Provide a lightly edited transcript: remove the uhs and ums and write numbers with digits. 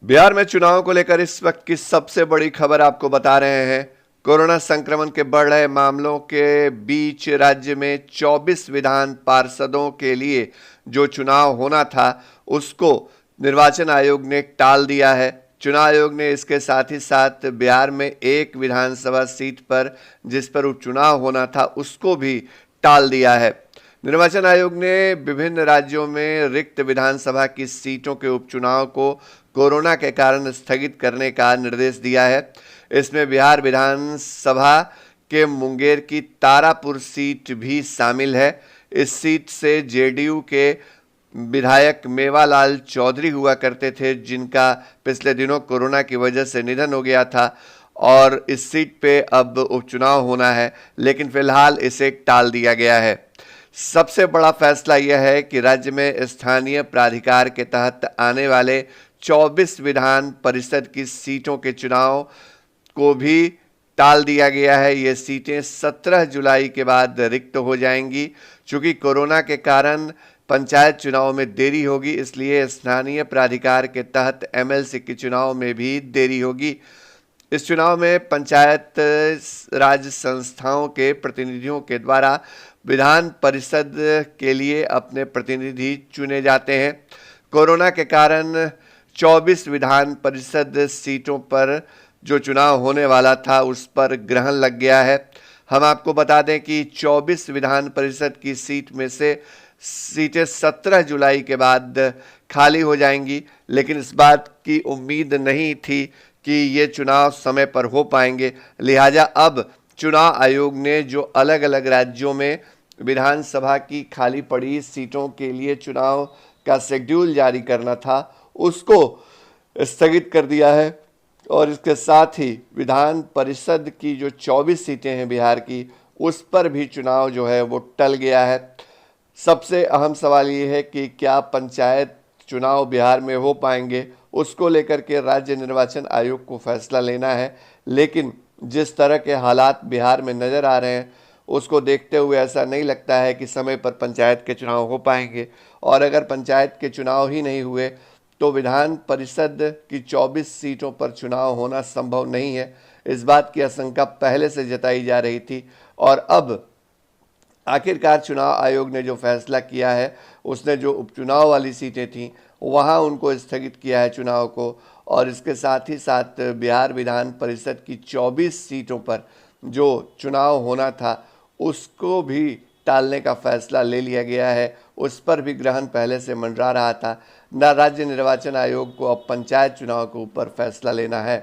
बिहार में चुनाव को लेकर इस वक्त की सबसे बड़ी खबर आपको बता रहे हैं। कोरोना संक्रमण के बढ़ रहे मामलों के बीच राज्य में 24 विधान पार्षदों के लिए जो चुनाव होना था उसको निर्वाचन आयोग ने टाल दिया है। चुनाव आयोग ने इसके साथ ही साथ बिहार में एक विधानसभा सीट पर जिस पर उपचुनाव होना था उसको भी टाल दिया है। निर्वाचन आयोग ने विभिन्न राज्यों में रिक्त विधानसभा की सीटों के उपचुनाव को कोरोना के कारण स्थगित करने का निर्देश दिया है। इसमें बिहार विधानसभा के मुंगेर की तारापुर सीट भी शामिल है। इस सीट से जेडीयू के विधायक मेवालाल चौधरी हुआ करते थे, जिनका पिछले दिनों कोरोना की वजह से निधन हो गया था और इस सीट पे अब उपचुनाव होना है, लेकिन फिलहाल इसे टाल दिया गया है। सबसे बड़ा फैसला यह है कि राज्य में स्थानीय प्राधिकार के तहत आने वाले 24 विधान परिषद की सीटों के चुनाव को भी टाल दिया गया है। ये सीटें 17 जुलाई के बाद रिक्त हो जाएंगी। चूंकि कोरोना के कारण पंचायत चुनाव में देरी होगी, इसलिए स्थानीय प्राधिकार के तहत एमएलसी के चुनाव में भी देरी होगी। इस चुनाव में पंचायत राज संस्थाओं के प्रतिनिधियों के द्वारा विधान परिषद के लिए अपने प्रतिनिधि चुने जाते हैं। कोरोना के कारण 24 विधान परिषद सीटों पर जो चुनाव होने वाला था उस पर ग्रहण लग गया है। हम आपको बता दें कि 24 विधान परिषद की सीट में से सीटें 17 जुलाई के बाद खाली हो जाएंगी, लेकिन इस बात की उम्मीद नहीं थी कि ये चुनाव समय पर हो पाएंगे। लिहाजा अब चुनाव आयोग ने जो अलग अलग राज्यों में विधानसभा की खाली पड़ी सीटों के लिए चुनाव का शेड्यूल जारी करना था उसको स्थगित कर दिया है और इसके साथ ही विधान परिषद की जो 24 सीटें हैं बिहार की, उस पर भी चुनाव जो है वो टल गया है। सबसे अहम सवाल ये है कि क्या पंचायत चुनाव बिहार में हो पाएंगे, उसको लेकर के राज्य निर्वाचन आयोग को फैसला लेना है। लेकिन जिस तरह के हालात बिहार में नज़र आ रहे हैं उसको देखते हुए ऐसा नहीं लगता है कि समय पर पंचायत के चुनाव हो पाएंगे, और अगर पंचायत के चुनाव ही नहीं हुए तो विधान परिषद की 24 सीटों पर चुनाव होना संभव नहीं है। इस बात की आशंका पहले से जताई जा रही थी और अब आखिरकार चुनाव आयोग ने जो फैसला किया है उसने जो उपचुनाव वाली सीटें थीं वहां उनको स्थगित किया है चुनाव को, और इसके साथ ही साथ बिहार विधान परिषद की 24 सीटों पर जो चुनाव होना था उसको भी टालने का फैसला ले लिया गया है। उस पर भी ग्रहण पहले से मंडरा रहा था। राज्य निर्वाचन आयोग को अब पंचायत चुनाव के ऊपर फैसला लेना है।